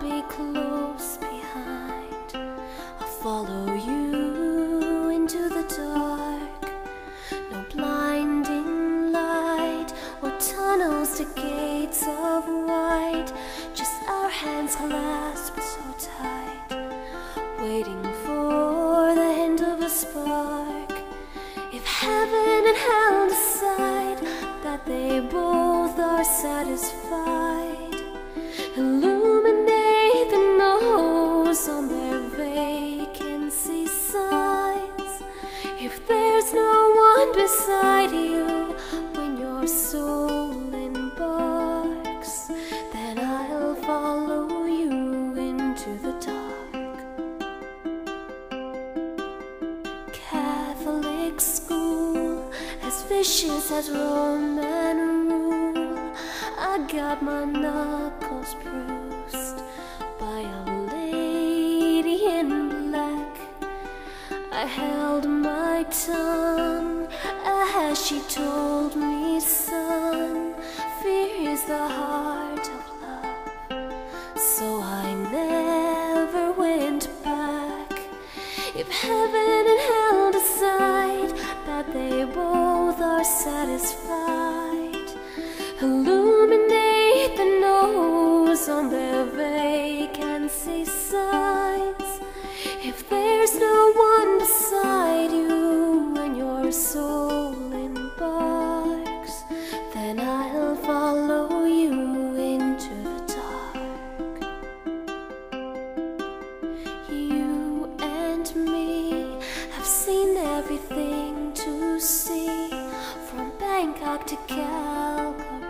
be close behind. I'll follow you into the dark. No blinding light or tunnels to gates of white, just our hands clasped so tight, waiting for the hint of a spark. If heaven and hell decide that they both are satisfied, illuminate the nose on their vacancy signs. If there's no one beside you when your soul embarks, then I'll follow you into the dark. Catholic school, as vicious as Roman rule, I got my knuckles bruised by a lady in black. I held my tongue as she told me, son, fear is the heart of love. So I never went back. If heaven and hell decide that they both are satisfied, illuminate the nose on their vacancy signs. If there's no one beside you when your soul embarks, then I'll follow you into the dark. You and me have seen everything to see, from Bangkok to Calgary.